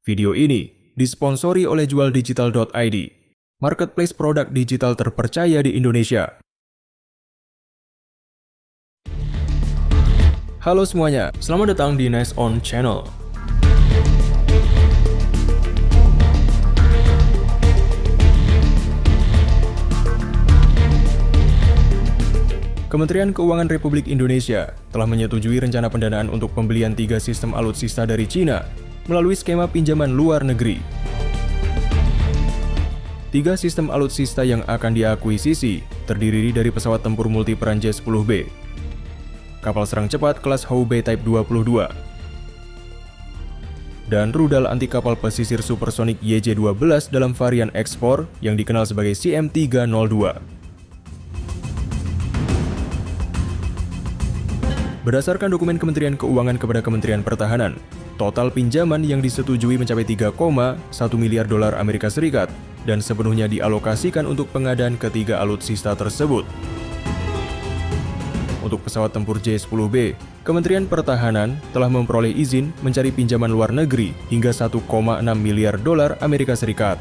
Video ini disponsori oleh jualdigital.id, marketplace produk digital terpercaya di Indonesia. Halo semuanya, selamat datang di Nice On Channel. Kementerian Keuangan Republik Indonesia telah menyetujui rencana pendanaan untuk pembelian 3 sistem alutsista dari Cina melalui skema pinjaman luar negeri. 3 sistem alutsista yang akan diakuisisi terdiri dari pesawat tempur multiperan J-10B, kapal serang cepat kelas Houbei Type 22, dan rudal anti kapal pesisir supersonik YJ-12 dalam varian ekspor yang dikenal sebagai CM-302. Berdasarkan dokumen Kementerian Keuangan kepada Kementerian Pertahanan, total pinjaman yang disetujui mencapai 3,1 miliar dolar Amerika Serikat dan sepenuhnya dialokasikan untuk pengadaan ketiga alutsista tersebut. Untuk pesawat tempur J-10B, Kementerian Pertahanan telah memperoleh izin mencari pinjaman luar negeri hingga 1,6 miliar dolar Amerika Serikat.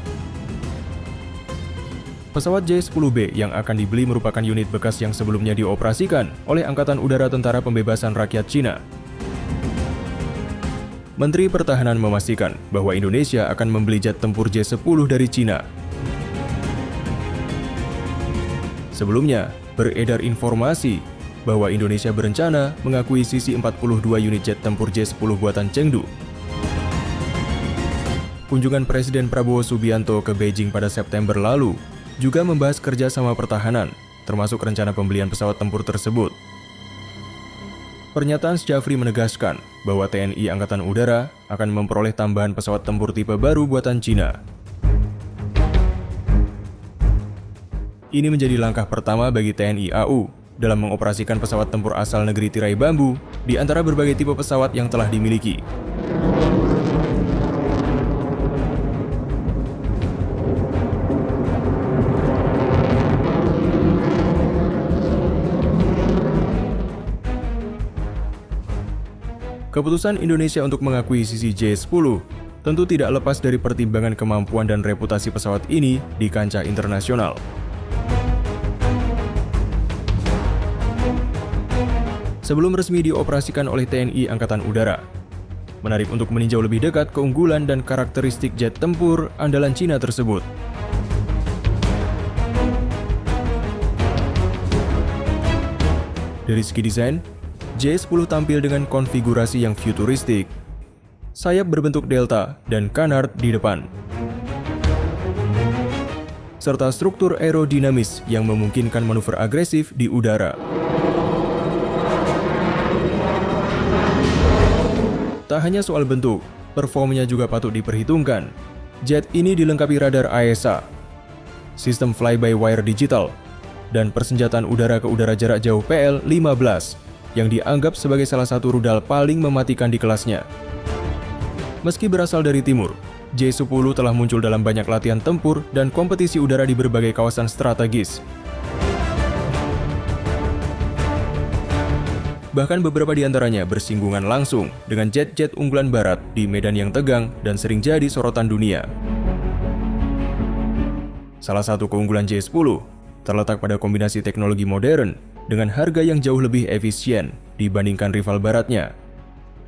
Pesawat J-10B yang akan dibeli merupakan unit bekas yang sebelumnya dioperasikan oleh Angkatan Udara Tentara Pembebasan Rakyat Cina. Menteri Pertahanan memastikan bahwa Indonesia akan membeli jet tempur J-10 dari Cina. Sebelumnya, beredar informasi bahwa Indonesia berencana mengakuisisi 42 unit jet tempur J-10 buatan Chengdu. Kunjungan Presiden Prabowo Subianto ke Beijing pada September lalu juga membahas kerjasama pertahanan, termasuk rencana pembelian pesawat tempur tersebut. Pernyataan Syafri menegaskan bahwa TNI Angkatan Udara akan memperoleh tambahan pesawat tempur tipe baru buatan Cina. Ini menjadi langkah pertama bagi TNI AU dalam mengoperasikan pesawat tempur asal negeri tirai bambu di antara berbagai tipe pesawat yang telah dimiliki. Keputusan Indonesia untuk mengakuisisi J-10 tentu tidak lepas dari pertimbangan kemampuan dan reputasi pesawat ini di kancah internasional. Sebelum resmi dioperasikan oleh TNI Angkatan Udara, menarik untuk meninjau lebih dekat keunggulan dan karakteristik jet tempur andalan Cina tersebut. Dari segi desain, J-10 tampil dengan konfigurasi yang futuristik, sayap berbentuk delta dan canard di depan, serta struktur aerodinamis yang memungkinkan manuver agresif di udara. Tak hanya soal bentuk, performanya juga patut diperhitungkan. Jet ini dilengkapi radar AESA, sistem fly-by-wire digital, dan persenjataan udara ke udara jarak jauh PL-15 yang dianggap sebagai salah satu rudal paling mematikan di kelasnya. Meski berasal dari timur, J-10 telah muncul dalam banyak latihan tempur dan kompetisi udara di berbagai kawasan strategis. Bahkan beberapa di antaranya bersinggungan langsung dengan jet-jet unggulan barat di medan yang tegang dan sering jadi sorotan dunia. Salah satu keunggulan J-10 terletak pada kombinasi teknologi modern dengan harga yang jauh lebih efisien dibandingkan rival baratnya.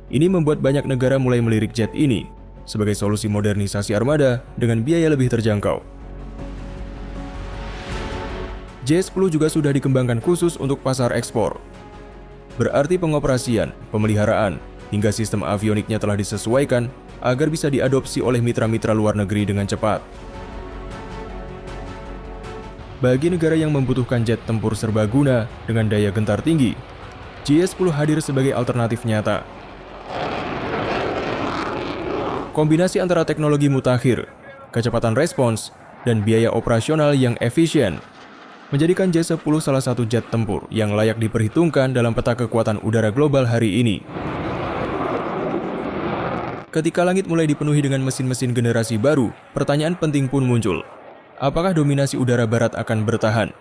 Ini membuat banyak negara mulai melirik jet ini sebagai solusi modernisasi armada dengan biaya lebih terjangkau. J-10 juga sudah dikembangkan khusus untuk pasar ekspor. Berarti pengoperasian, pemeliharaan, hingga sistem avioniknya telah disesuaikan agar bisa diadopsi oleh mitra-mitra luar negeri dengan cepat. Bagi negara yang membutuhkan jet tempur serbaguna dengan daya gentar tinggi, J-10 hadir sebagai alternatif nyata. Kombinasi antara teknologi mutakhir, kecepatan respons, dan biaya operasional yang efisien menjadikan J-10 salah satu jet tempur yang layak diperhitungkan dalam peta kekuatan udara global hari ini. Ketika langit mulai dipenuhi dengan mesin-mesin generasi baru, pertanyaan penting pun muncul. Apakah dominasi udara barat akan bertahan?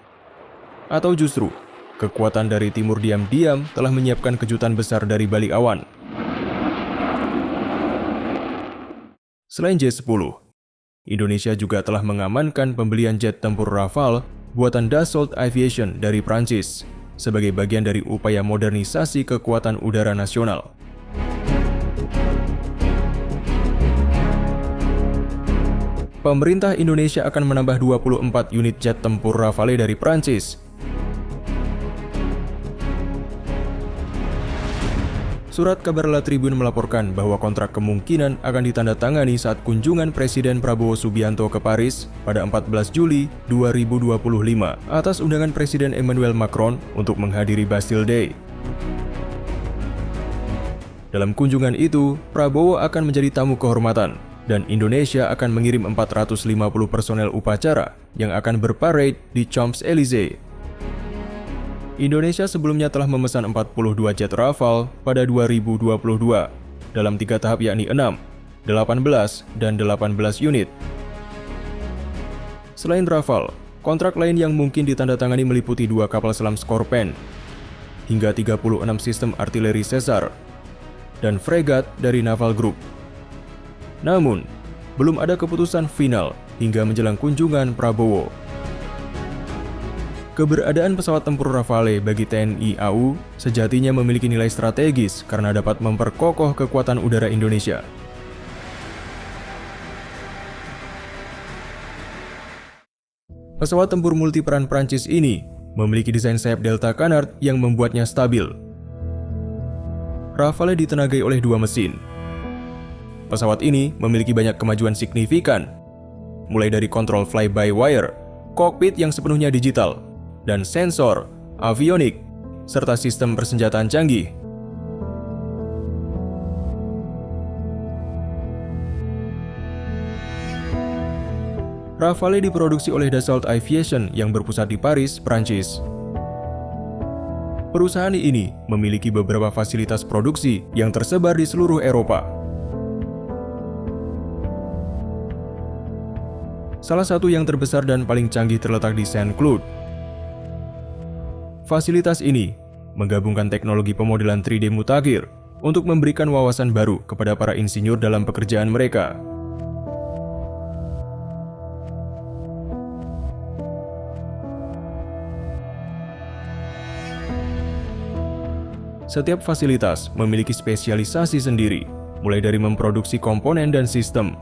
Atau justru, kekuatan dari timur diam-diam telah menyiapkan kejutan besar dari balik awan? Selain J-10, Indonesia juga telah mengamankan pembelian jet tempur Rafale buatan Dassault Aviation dari Prancis sebagai bagian dari upaya modernisasi kekuatan udara nasional. Pemerintah Indonesia akan menambah 24 unit jet tempur Rafale dari Prancis. Surat kabar La Tribune melaporkan bahwa kontrak kemungkinan akan ditandatangani saat kunjungan Presiden Prabowo Subianto ke Paris pada 14 Juli 2025 atas undangan Presiden Emmanuel Macron untuk menghadiri Bastille Day. Dalam kunjungan itu, Prabowo akan menjadi tamu kehormatan dan Indonesia akan mengirim 450 personel upacara yang akan berparade di Champs-Élysées. Indonesia sebelumnya telah memesan 42 jet Rafale pada 2022 dalam 3 tahap yakni 6, 18, dan 18 unit. Selain Rafale, kontrak lain yang mungkin ditandatangani meliputi 2 kapal selam Scorpène, hingga 36 sistem artileri Caesar, dan fregat dari Naval Group. Namun, belum ada keputusan final hingga menjelang kunjungan Prabowo. Keberadaan pesawat tempur Rafale bagi TNI AU sejatinya memiliki nilai strategis karena dapat memperkokoh kekuatan udara Indonesia. Pesawat tempur multiperan Prancis ini memiliki desain sayap Delta Canard yang membuatnya stabil. Rafale ditenagai oleh 2 mesin. Pesawat ini memiliki banyak kemajuan signifikan, mulai dari kontrol fly-by-wire, kokpit yang sepenuhnya digital, dan sensor, avionik, serta sistem persenjataan canggih. Rafale diproduksi oleh Dassault Aviation yang berpusat di Paris, Prancis. Perusahaan ini memiliki beberapa fasilitas produksi yang tersebar di seluruh Eropa. Salah satu yang terbesar dan paling canggih terletak di Saint-Cloud. Fasilitas ini menggabungkan teknologi pemodelan 3D mutakhir untuk memberikan wawasan baru kepada para insinyur dalam pekerjaan mereka. Setiap fasilitas memiliki spesialisasi sendiri, mulai dari memproduksi komponen dan sistem,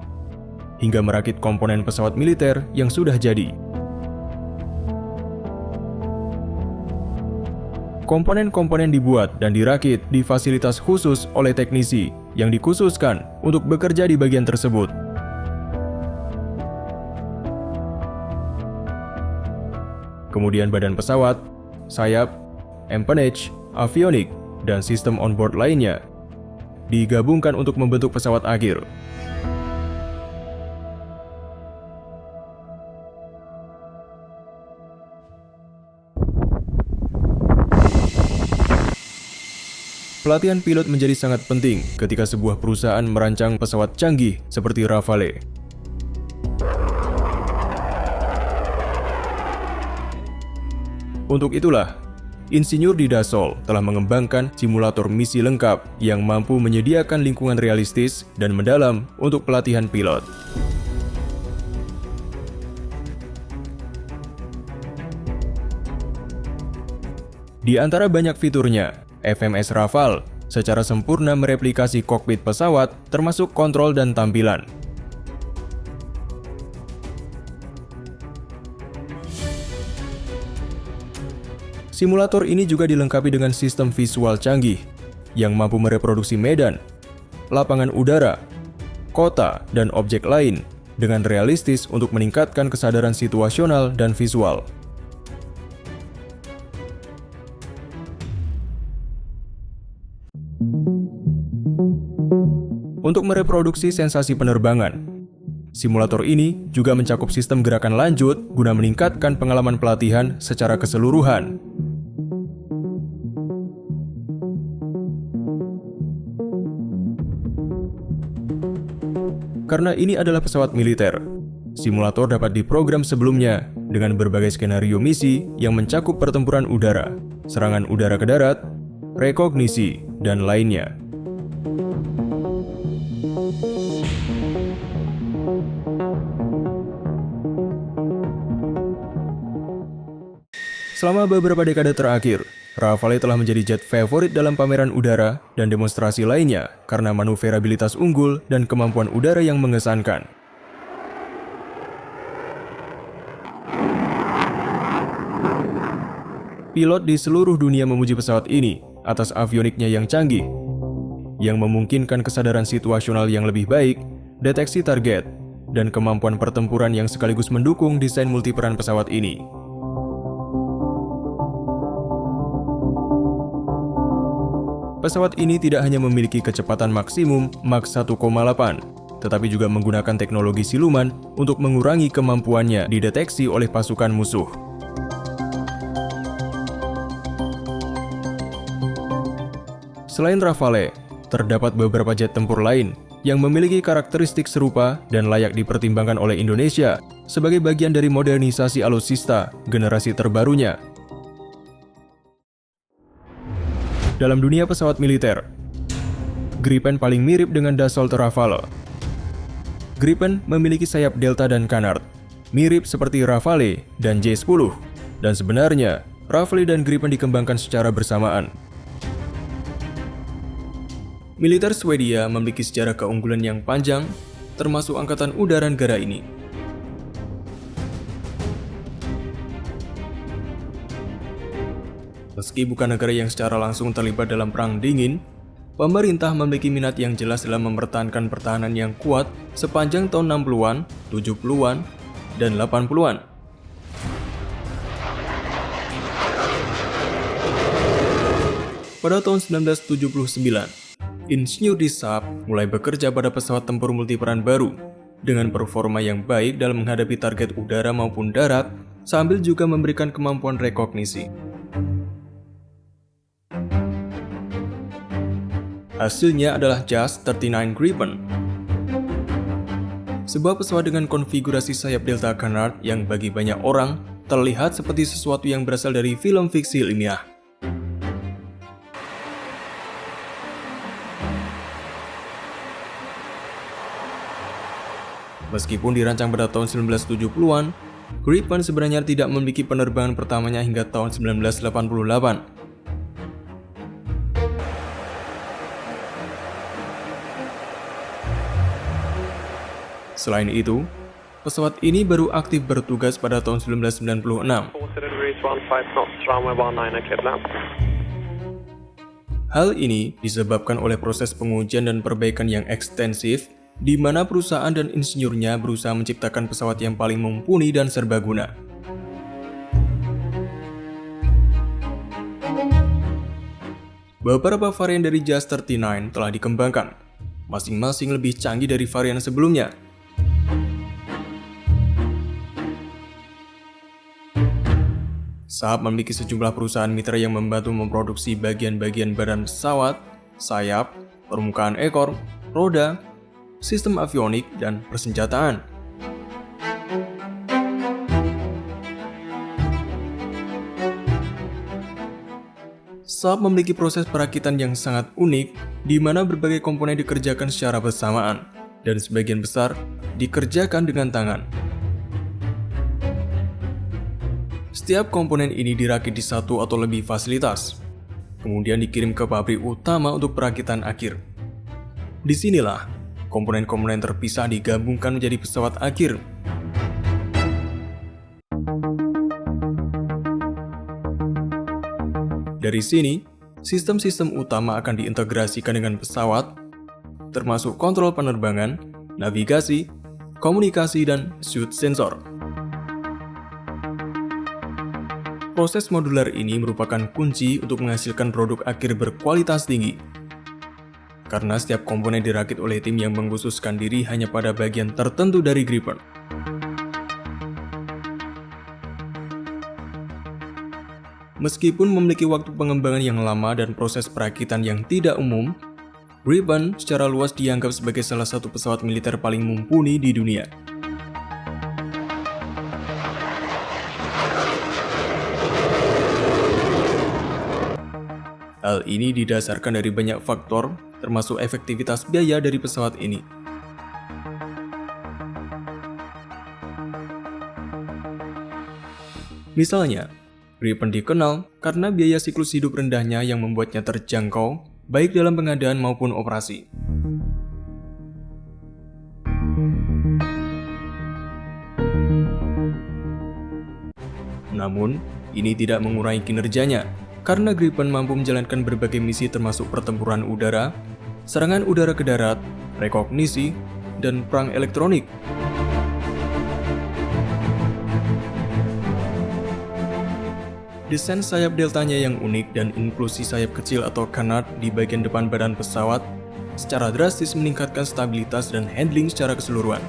hingga merakit komponen pesawat militer yang sudah jadi. Komponen-komponen dibuat dan dirakit di fasilitas khusus oleh teknisi yang dikhususkan untuk bekerja di bagian tersebut. Kemudian badan pesawat, sayap, empennage, avionik, dan sistem onboard lainnya digabungkan untuk membentuk pesawat akhir. Pelatihan pilot menjadi sangat penting ketika sebuah perusahaan merancang pesawat canggih seperti Rafale. Untuk itulah, insinyur di Dassault telah mengembangkan simulator misi lengkap yang mampu menyediakan lingkungan realistis dan mendalam untuk pelatihan pilot. Di antara banyak fiturnya, FMS Rafale secara sempurna mereplikasi kokpit pesawat termasuk kontrol dan tampilan. Simulator ini juga dilengkapi dengan sistem visual canggih yang mampu mereproduksi medan, lapangan udara, kota, dan objek lain dengan realistis untuk meningkatkan kesadaran situasional dan visual. Untuk mereproduksi sensasi penerbangan, simulator ini juga mencakup sistem gerakan lanjut guna meningkatkan pengalaman pelatihan secara keseluruhan. Karena ini adalah pesawat militer, simulator dapat diprogram sebelumnya dengan berbagai skenario misi yang mencakup pertempuran udara, serangan udara ke darat, rekognisi, dan lainnya. Selama beberapa dekade terakhir, Rafale telah menjadi jet favorit dalam pameran udara dan demonstrasi lainnya karena manuverabilitas unggul dan kemampuan udara yang mengesankan. Pilot di seluruh dunia memuji pesawat ini atas avioniknya yang canggih, yang memungkinkan kesadaran situasional yang lebih baik, deteksi target, dan kemampuan pertempuran yang sekaligus mendukung desain multiperan pesawat ini. Pesawat ini tidak hanya memiliki kecepatan maksimum Mach 1,8, tetapi juga menggunakan teknologi siluman untuk mengurangi kemampuannya dideteksi oleh pasukan musuh. Selain Rafale, terdapat beberapa jet tempur lain yang memiliki karakteristik serupa dan layak dipertimbangkan oleh Indonesia sebagai bagian dari modernisasi alutsista generasi terbarunya. Dalam dunia pesawat militer, Gripen paling mirip dengan Dassault Rafale. Gripen memiliki sayap Delta dan Canard, mirip seperti Rafale dan J-10, dan sebenarnya Rafale dan Gripen dikembangkan secara bersamaan. Militer Swedia memiliki sejarah keunggulan yang panjang, termasuk Angkatan Udara negara ini. Meski bukan negara yang secara langsung terlibat dalam Perang Dingin, pemerintah memiliki minat yang jelas dalam mempertahankan pertahanan yang kuat sepanjang tahun 60-an, 70-an, dan 80-an. Pada tahun 1979, Insinyur di Saab mulai bekerja pada pesawat tempur multiperan baru dengan performa yang baik dalam menghadapi target udara maupun darat, sambil juga memberikan kemampuan rekognisi. Hasilnya adalah JAS 39 Gripen, sebuah pesawat dengan konfigurasi sayap Delta Canard yang bagi banyak orang terlihat seperti sesuatu yang berasal dari film fiksi ilmiah. Meskipun dirancang pada tahun 1970-an, Gripen sebenarnya tidak memiliki penerbangan pertamanya hingga tahun 1988. Selain itu, pesawat ini baru aktif bertugas pada tahun 1996. Hal ini disebabkan oleh proses pengujian dan perbaikan yang ekstensif, di mana perusahaan dan insinyurnya berusaha menciptakan pesawat yang paling mumpuni dan serbaguna. Beberapa varian dari JAS 39 telah dikembangkan, masing-masing lebih canggih dari varian sebelumnya. Saab memiliki sejumlah perusahaan mitra yang membantu memproduksi bagian-bagian badan pesawat, sayap, permukaan ekor, roda, sistem avionik, dan persenjataan. Saab memiliki proses perakitan yang sangat unik, di mana berbagai komponen dikerjakan secara bersamaan, dan sebagian besar dikerjakan dengan tangan. Setiap komponen ini dirakit di satu atau lebih fasilitas, kemudian dikirim ke pabrik utama untuk perakitan akhir. Disinilah komponen-komponen terpisah digabungkan menjadi pesawat akhir. Dari sini, sistem-sistem utama akan diintegrasikan dengan pesawat, termasuk kontrol penerbangan, navigasi, komunikasi, dan suit sensor. Proses modular ini merupakan kunci untuk menghasilkan produk akhir berkualitas tinggi. Karena setiap komponen dirakit oleh tim yang mengkhususkan diri hanya pada bagian tertentu dari Gripen. Meskipun memiliki waktu pengembangan yang lama dan proses perakitan yang tidak umum, Gripen secara luas dianggap sebagai salah satu pesawat militer paling mumpuni di dunia. Hal ini didasarkan dari banyak faktor, termasuk efektivitas biaya dari pesawat ini. Misalnya, Gripen dikenal karena biaya siklus hidup rendahnya yang membuatnya terjangkau, baik dalam pengadaan maupun operasi. Namun, ini tidak mengurangi kinerjanya, karena Gripen mampu menjalankan berbagai misi termasuk pertempuran udara, serangan udara ke darat, rekognisi, dan perang elektronik. Desain sayap deltanya yang unik dan inklusi sayap kecil atau canard di bagian depan badan pesawat secara drastis meningkatkan stabilitas dan handling secara keseluruhan.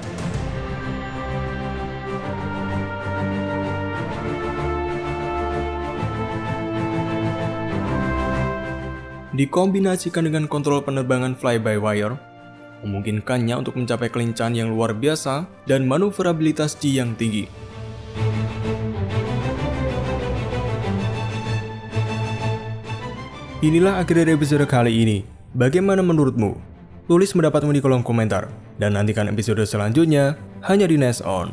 Dikombinasikan dengan kontrol penerbangan fly-by-wire, memungkinkannya untuk mencapai kelincahan yang luar biasa dan manuverabilitas G yang tinggi. Inilah akhir dari episode kali ini. Bagaimana menurutmu? Tulis pendapatmu di kolom komentar. Dan nantikan episode selanjutnya hanya di Nest On.